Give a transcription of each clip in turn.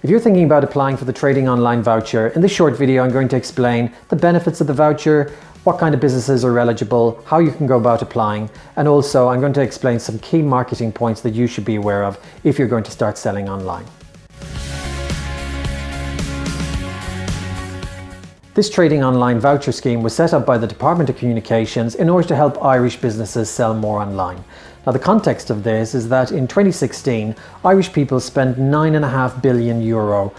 If you're thinking about applying for the Trading Online voucher, in this short video I'm going to explain the benefits of the voucher, what kind of businesses are eligible, how you can go about applying, and also I'm going to explain some key marketing points that you should be aware of if you're going to start selling online. This Trading Online voucher scheme was set up by the Department of Communications in order to help Irish businesses sell more online. Now the context of this is that in 2016, Irish people spent €9.5 billion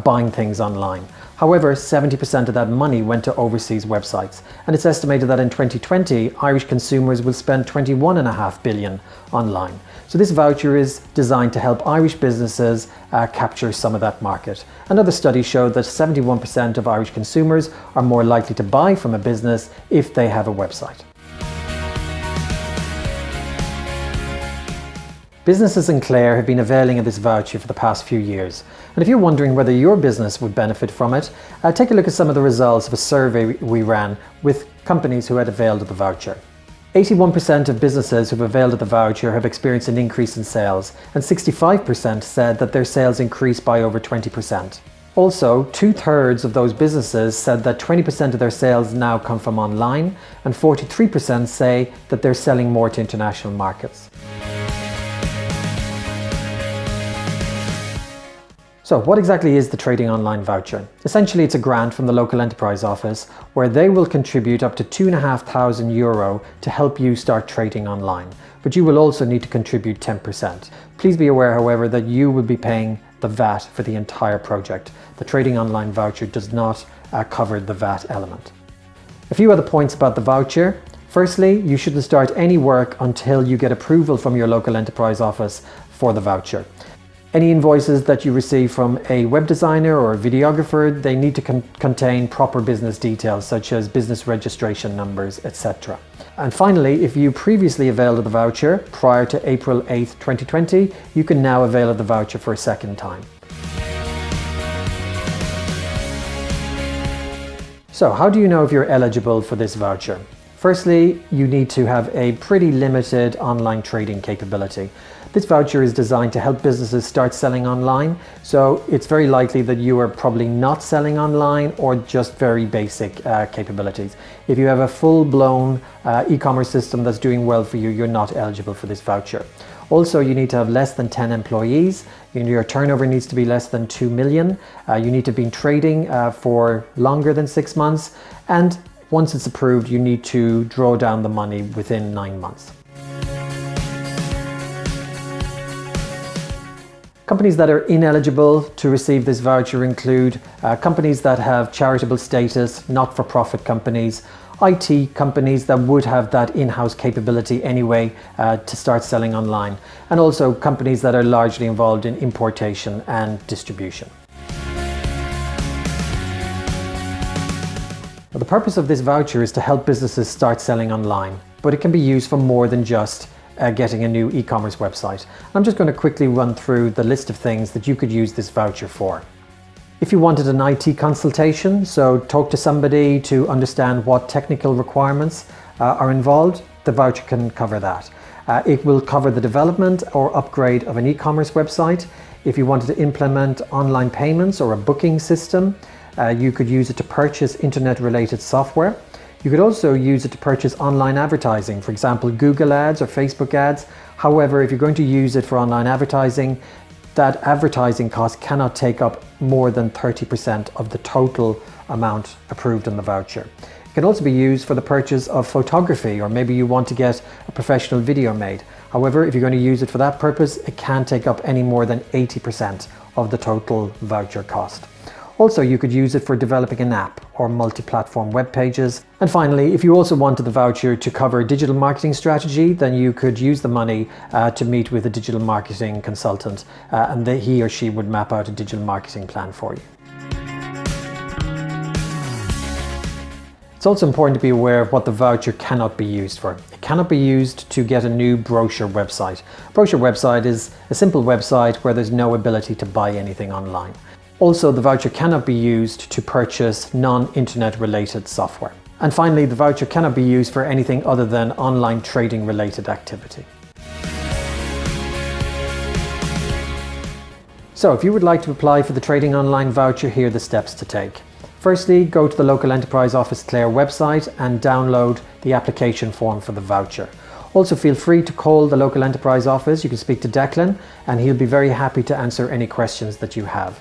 buying things online. However, 70% of that money went to overseas websites, and it's estimated that in 2020, Irish consumers will spend $21.5 billion online. So this voucher is designed to help Irish businesses capture some of that market. Another study showed that 71% of Irish consumers are more likely to buy from a business if they have a website. Businesses in Clare have been availing of this voucher for the past few years. And if you're wondering whether your business would benefit from it, take a look at some of the results of a survey we ran with companies who had availed of the voucher. 81% of businesses who've availed of the voucher have experienced an increase in sales, and 65% said that their sales increased by over 20%. Also, 2/3 of those businesses said that 20% of their sales now come from online, and 43% say that they're selling more to international markets. So what exactly is the Trading Online voucher? Essentially, it's a grant from the local enterprise office where they will contribute up to €2,500 to help you start trading online. But you will also need to contribute 10%. Please be aware, however, that you will be paying the VAT for the entire project. The Trading Online voucher does not cover the VAT element. A few other points about the voucher. Firstly, you shouldn't start any work until you get approval from your local enterprise office for the voucher. Any invoices that you receive from a web designer or a videographer, they need to contain proper business details such as business registration numbers, etc. And finally, if you previously availed of the voucher prior to April 8th, 2020, you can now avail of the voucher for a second time. So how do you know if you're eligible for this voucher? Firstly, you need to have a pretty limited online trading capability. This voucher is designed to help businesses start selling online, so it's very likely that you are probably not selling online or just very basic capabilities. If you have a full-blown e-commerce system that's doing well for you, you're not eligible for this voucher. Also, you need to have less than 10 employees. Your turnover needs to be less than 2 million. You need to have been trading for longer than 6 months, and once it's approved, you need to draw down the money within 9 months. Companies that are ineligible to receive this voucher include companies that have charitable status, not-for-profit companies, IT companies that would have that in-house capability anyway to start selling online, and also companies that are largely involved in importation and distribution. Now, the purpose of this voucher is to help businesses start selling online, but it can be used for more than just getting a new e-commerce website. I'm just going to quickly run through the list of things that you could use this voucher for. If you wanted an IT consultation, so talk to somebody to understand what technical requirements are involved, the voucher can cover that. It will cover the development or upgrade of an e-commerce website. If you wanted to implement online payments or a booking system, you could use it to purchase internet-related software. You could also use it to purchase online advertising, for example, Google ads or Facebook ads. However, if you're going to use it for online advertising, that advertising cost cannot take up more than 30% of the total amount approved in the voucher. It can also be used for the purchase of photography, or maybe you want to get a professional video made. However, if you're going to use it for that purpose, it can't take up any more than 80% of the total voucher cost. Also, you could use it for developing an app or multi-platform web pages. And finally, if you also wanted the voucher to cover a digital marketing strategy, then you could use the money to meet with a digital marketing consultant, and he or she would map out a digital marketing plan for you. It's also important to be aware of what the voucher cannot be used for. It cannot be used to get a new brochure website. A brochure website is a simple website where there's no ability to buy anything online. Also, the voucher cannot be used to purchase non-internet related software. And finally, the voucher cannot be used for anything other than online trading related activity. So if you would like to apply for the Trading Online voucher, here are the steps to take. Firstly, go to the Local Enterprise Office Clare website and download the application form for the voucher. Also feel free to call the Local Enterprise Office. You can speak to Declan and he'll be very happy to answer any questions that you have.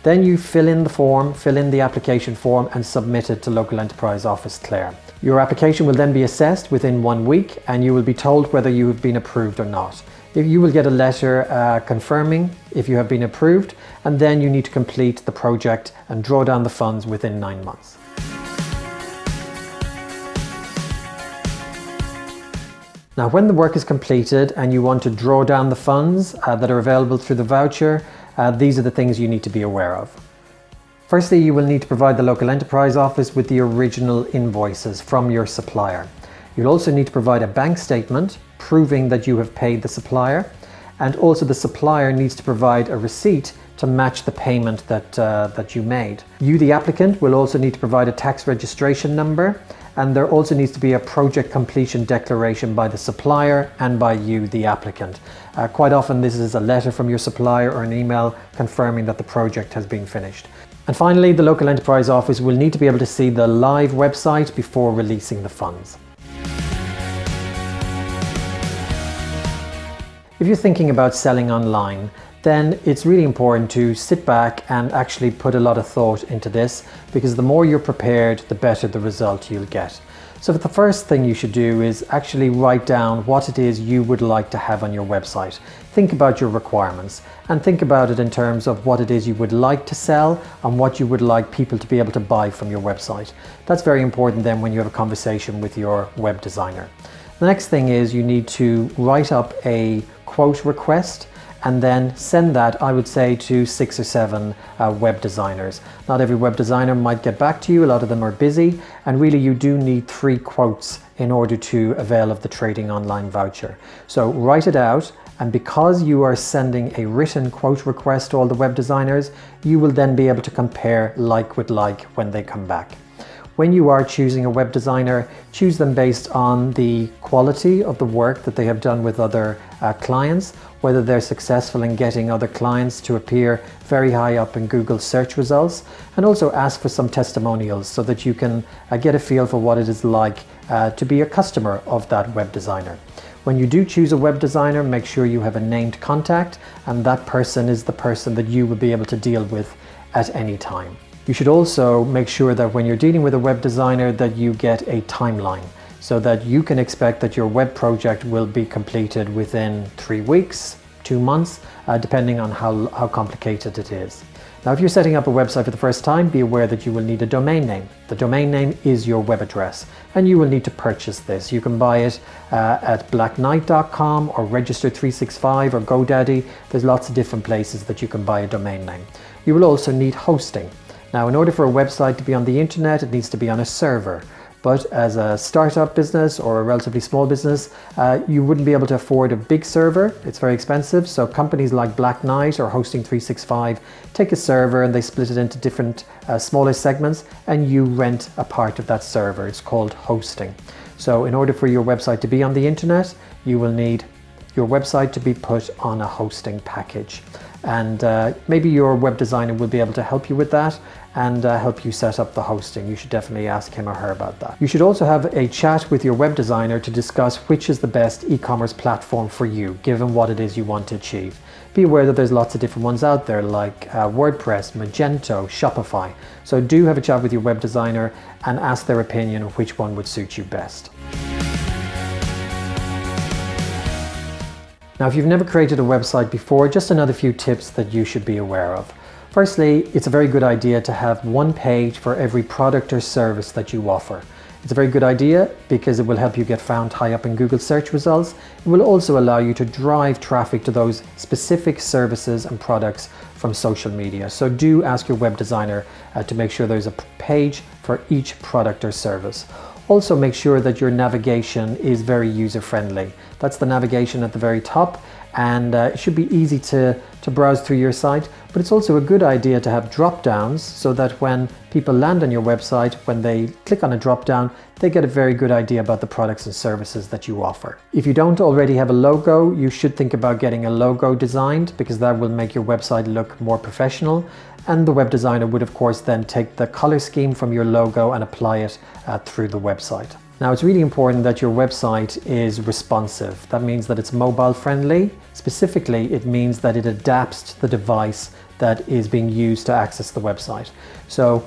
Then you fill in the form, fill in the application form and submit it to Local Enterprise Office Clare. Your application will then be assessed within 1 week and you will be told whether you have been approved or not. You will get a letter confirming if you have been approved, and then you need to complete the project and draw down the funds within 9 months. Now, when the work is completed and you want to draw down the funds that are available through the voucher, these are the things you need to be aware of. Firstly, you will need to provide the Local Enterprise Office with the original invoices from your supplier. You'll also need to provide a bank statement proving that you have paid the supplier, and also the supplier needs to provide a receipt to match the payment that you made. You, the applicant, will also need to provide a tax registration number, and there also needs to be a project completion declaration by the supplier and by you, the applicant. Quite often this is a letter from your supplier or an email confirming that the project has been finished. And finally, the Local Enterprise Office will need to be able to see the live website before releasing the funds. If you're thinking about selling online, then it's really important to sit back and actually put a lot of thought into this, because the more you're prepared, the better the result you'll get. So the first thing you should do is actually write down what it is you would like to have on your website. Think about your requirements and think about it in terms of what it is you would like to sell and what you would like people to be able to buy from your website. That's very important then when you have a conversation with your web designer. The next thing is you need to write up a quote request and then send that, I would say, to 6 or 7 web designers. Not every web designer might get back to you, a lot of them are busy, and really you do need 3 quotes in order to avail of the Trading Online voucher. So write it out, and because you are sending a written quote request to all the web designers, you will then be able to compare like with like when they come back. When you are choosing a web designer, choose them based on the quality of the work that they have done with other clients, whether they're successful in getting other clients to appear very high up in Google search results, and also ask for some testimonials so that you can get a feel for what it is like to be a customer of that web designer. When you do choose a web designer, make sure you have a named contact, and that person is the person that you will be able to deal with at any time. You should also make sure that when you're dealing with a web designer that you get a timeline so that you can expect that your web project will be completed within 3 weeks, 2 months, depending on how complicated it is. Now, if you're setting up a website for the first time, be aware that you will need a domain name. The domain name is your web address, and you will need to purchase this. You can buy it at blackknight.com or Register365 or GoDaddy. There's lots of different places that you can buy a domain name. You will also need hosting. Now, in order for a website to be on the internet, it needs to be on a server. But as a startup business or a relatively small business, you wouldn't be able to afford a big server. It's very expensive. So companies like Black Knight or Hosting365 take a server and they split it into different smaller segments, and you rent a part of that server. It's called hosting. So in order for your website to be on the internet, you will need your website to be put on a hosting package. And maybe your web designer will be able to help you with that and help you set up the hosting. You should definitely ask him or her about that. You should also have a chat with your web designer to discuss which is the best e-commerce platform for you, given what it is you want to achieve. Be aware that there's lots of different ones out there like WordPress, Magento, Shopify. So do have a chat with your web designer and ask their opinion of which one would suit you best. Now, if you've never created a website before, just another few tips that you should be aware of. Firstly, it's a very good idea to have one page for every product or service that you offer. It's a very good idea because it will help you get found high up in Google search results. It will also allow you to drive traffic to those specific services and products from social media. So do ask your web designer to make sure there's a page for each product or service. Also make sure that your navigation is very user-friendly. That's the navigation at the very top, and it should be easy to browse through your site. But it's also a good idea to have drop downs so that when people land on your website, when they click on a drop down, they get a very good idea about the products and services that you offer. If you don't already have a logo, you should think about getting a logo designed, because that will make your website look more professional. And the web designer would of course then take the color scheme from your logo and apply it through the website. Now, it's really important that your website is responsive. That means that it's mobile friendly. Specifically, it means that it adapts to the device that is being used to access the website. So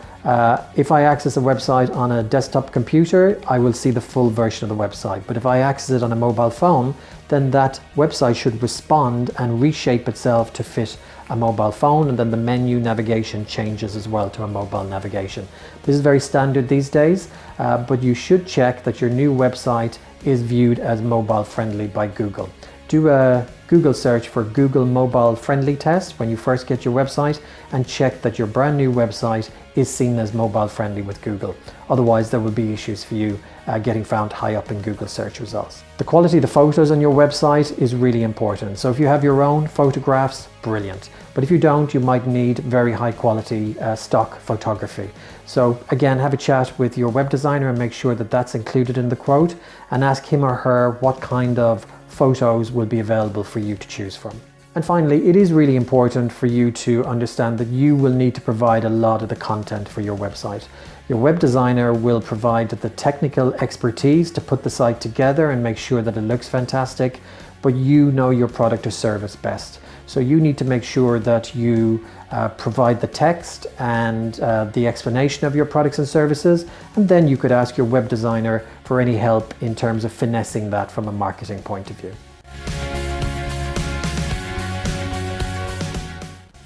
if I access a website on a desktop computer, I will see the full version of the website. But if I access it on a mobile phone, then that website should respond and reshape itself to fit a mobile phone, and then the menu navigation changes as well to a mobile navigation. This is very standard these days, but you should check that your new website is viewed as mobile friendly by Google. Do a Google search for Google Mobile Friendly Test when you first get your website, and check that your brand new website is seen as mobile friendly with Google. Otherwise, there will be issues for you getting found high up in Google search results. The quality of the photos on your website is really important. So if you have your own photographs, brilliant. But if you don't, you might need very high quality stock photography. So again, have a chat with your web designer and make sure that that's included in the quote, and ask him or her what kind of photos will be available for you to choose from. And finally, it is really important for you to understand that you will need to provide a lot of the content for your website. Your web designer will provide the technical expertise to put the site together and make sure that it looks fantastic, but you know your product or service best. So you need to make sure that you provide the text and the explanation of your products and services, and then you could ask your web designer for any help in terms of finessing that from a marketing point of view.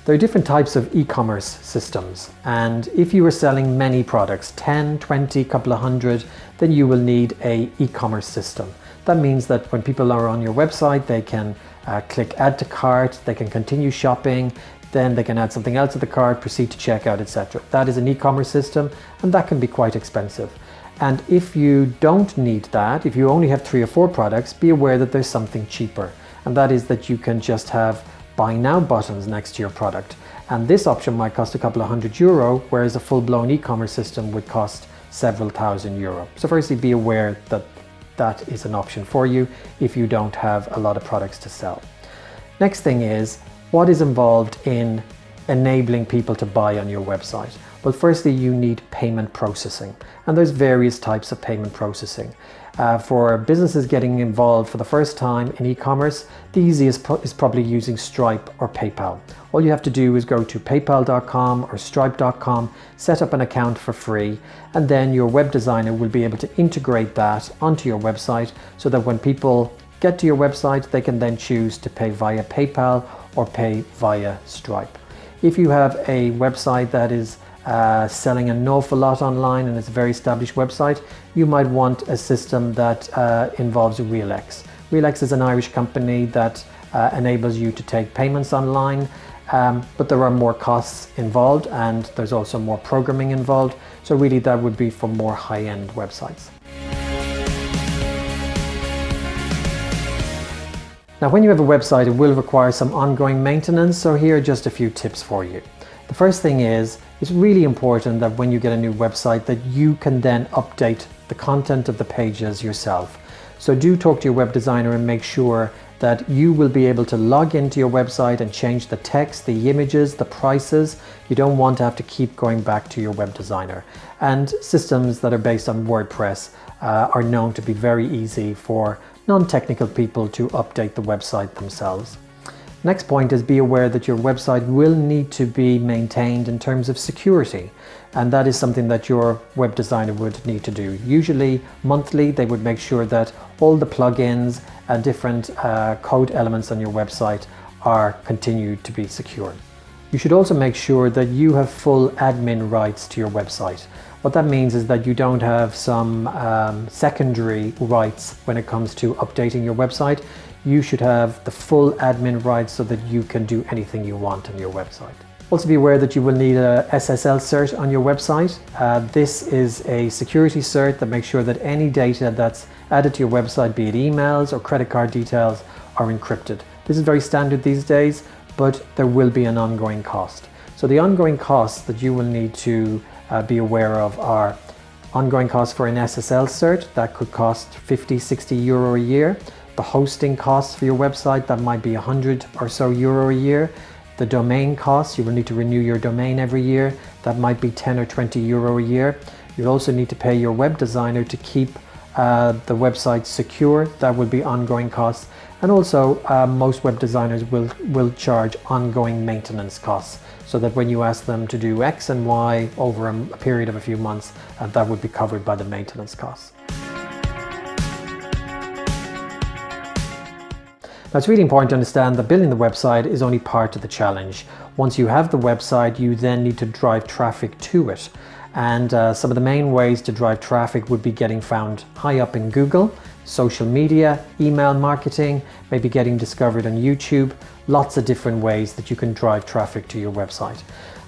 There are different types of e-commerce systems, and if you are selling many products, 10, 20, couple of hundred, then you will need an e-commerce system. That means that when people are on your website, they can click add to cart, they can continue shopping, then they can add something else to the cart, proceed to checkout, etc. That is an e-commerce system, and that can be quite expensive. And if you don't need that, if you only have 3 or 4 products, be aware that there's something cheaper, and that is that you can just have buy now buttons next to your product. And this option might cost a couple of €100, whereas a full-blown e-commerce system would cost several €1,000. So firstly, be aware that that is an option for you if you don't have a lot of products to sell. Next thing is, what is involved in enabling people to buy on your website? Well, firstly, you need payment processing, and there's various types of payment processing. For businesses getting involved for the first time in e-commerce, the easiest is probably using Stripe or PayPal. All you have to do is go to paypal.com or stripe.com, set up an account for free, and then your web designer will be able to integrate that onto your website so that when people get to your website, they can then choose to pay via PayPal or pay via Stripe. If you have a website that is selling an awful lot online and it's a very established website, you might want a system that involves RealX. RealX is an Irish company that enables you to take payments online, but there are more costs involved and there's also more programming involved. So really that would be for more high-end websites. Now, when you have a website, it will require some ongoing maintenance, so here are just a few tips for you. The first thing is, it's really important that when you get a new website that you can then update the content of the pages yourself. So do talk to your web designer and make sure that you will be able to log into your website and change the text, the images, the prices. You don't want to have to keep going back to your web designer. And systems that are based on WordPress are known to be very easy for non-technical people to update the website themselves. Next point is, be aware that your website will need to be maintained in terms of security, and that is something that your web designer would need to do. Usually monthly, they would make sure that all the plugins and different code elements on your website are continued to be secure. You should also make sure that you have full admin rights to your website. What that means is that you don't have some secondary rights when it comes to updating your website. You should have the full admin rights so that you can do anything you want on your website. Also be aware that you will need a SSL cert on your website. This is a security cert that makes sure that any data that's added to your website, be it emails or credit card details, are encrypted. This is very standard these days, but there will be an ongoing cost. So the ongoing costs that you will need to be aware of are ongoing costs for an SSL cert. That could cost 50, 60 euro a year. The hosting costs for your website, that might be 100 or so euro a year. The domain costs, you will need to renew your domain every year. That might be 10 or 20 euro a year. You'll also need to pay your web designer to keep the website secure. That will be ongoing costs. And also most web designers will charge ongoing maintenance costs, so that when you ask them to do X and Y over a period of a few months, that would be covered by the maintenance costs. Now, it's really important to understand that building the website is only part of the challenge. Once you have the website, you then need to drive traffic to it. And some of the main ways to drive traffic would be getting found high up in Google, social media, email marketing, maybe getting discovered on YouTube, lots of different ways that you can drive traffic to your website.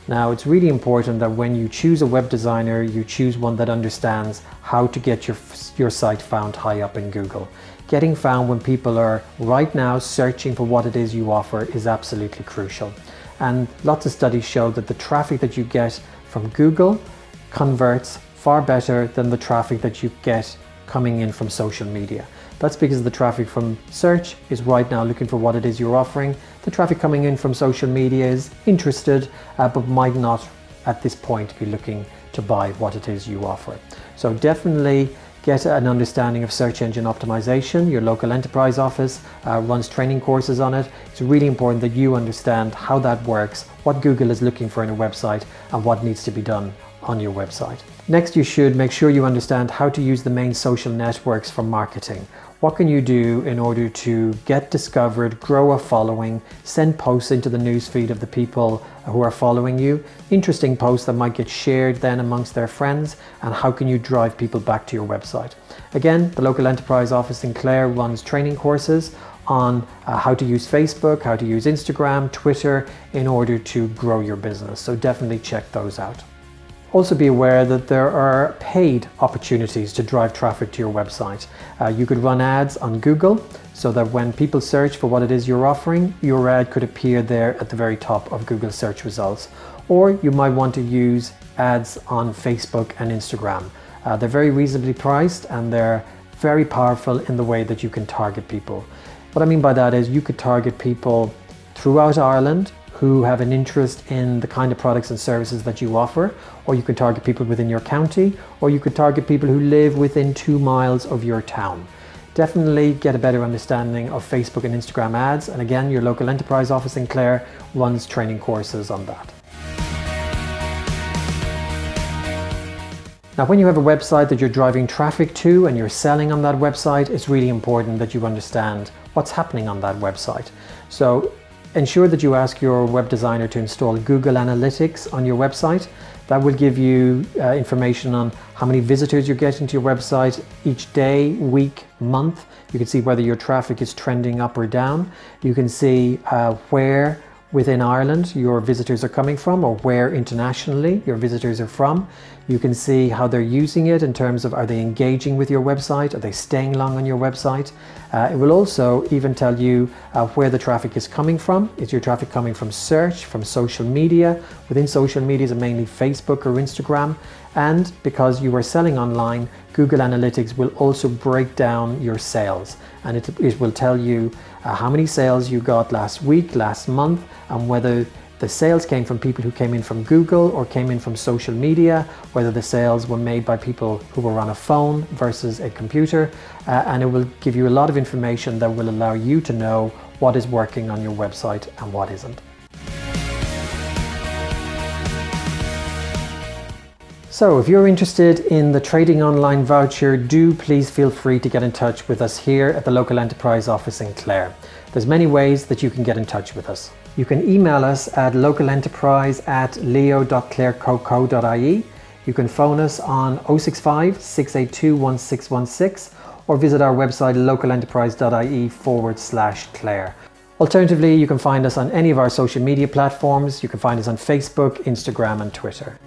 Now, it's really important that when you choose a web designer, you choose one that understands how to get your site found high up in Google. Getting found when people are right now searching for what it is you offer is absolutely crucial. And lots of studies show that the traffic that you get from Google converts far better than the traffic that you get coming in from social media. That's because the traffic from search is right now looking for what it is you're offering. The traffic coming in from social media is interested, but might not at this point be looking to buy what it is you offer. So definitely get an understanding of search engine optimization. Your local enterprise office runs training courses on it. It's really important that you understand how that works, what Google is looking for in a website, and what needs to be done on your website. Next, you should make sure you understand how to use the main social networks for marketing. What can you do in order to get discovered, grow a following, send posts into the newsfeed of the people who are following you, interesting posts that might get shared then amongst their friends, and how can you drive people back to your website? Again, the local enterprise office in Clare runs training courses on how to use Facebook, how to use Instagram, Twitter in order to grow your business. So definitely check those out. Also be aware that there are paid opportunities to drive traffic to your website. You could run ads on Google so that when people search for what it is you're offering, your ad could appear there at the very top of Google search results. Or you might want to use ads on Facebook and Instagram. They're very reasonably priced and they're very powerful in the way that you can target people. What I mean by that is you could target people throughout Ireland who have an interest in the kind of products and services that you offer, or you could target people within your county, or you could target people who live within 2 miles of your town. Definitely get a better understanding of Facebook and Instagram ads, and again, your local enterprise office in Clare runs training courses on that. Now, when you have a website that you're driving traffic to and you're selling on that website, it's really important that you understand what's happening on that website. So ensure that you ask your web designer to install Google Analytics on your website. That will give you information on how many visitors you're getting to your website each day, week, month. You can see whether your traffic is trending up or down. You can see where within Ireland your visitors are coming from, or where internationally your visitors are from. You can see how they're using it in terms of, are they engaging with your website? Are they staying long on your website? It will also even tell you where the traffic is coming from. Is your traffic coming from search, from social media? Within social media, is it mainly Facebook or Instagram? And because you are selling online, Google Analytics will also break down your sales, and it will tell you how many sales you got last week, last month, and whether the sales came from people who came in from Google or came in from social media, whether the sales were made by people who were on a phone versus a computer, and it will give you a lot of information that will allow you to know what is working on your website and what isn't. So if you're interested in the Trading Online Voucher, do please feel free to get in touch with us here at the Local Enterprise office in Clare. There's many ways that you can get in touch with us. You can email us at localenterprise@leo.clarecoco.ie. You can phone us on 065 682 1616 or visit our website localenterprise.ie/Clare. Alternatively, you can find us on any of our social media platforms. You can find us on Facebook, Instagram and Twitter.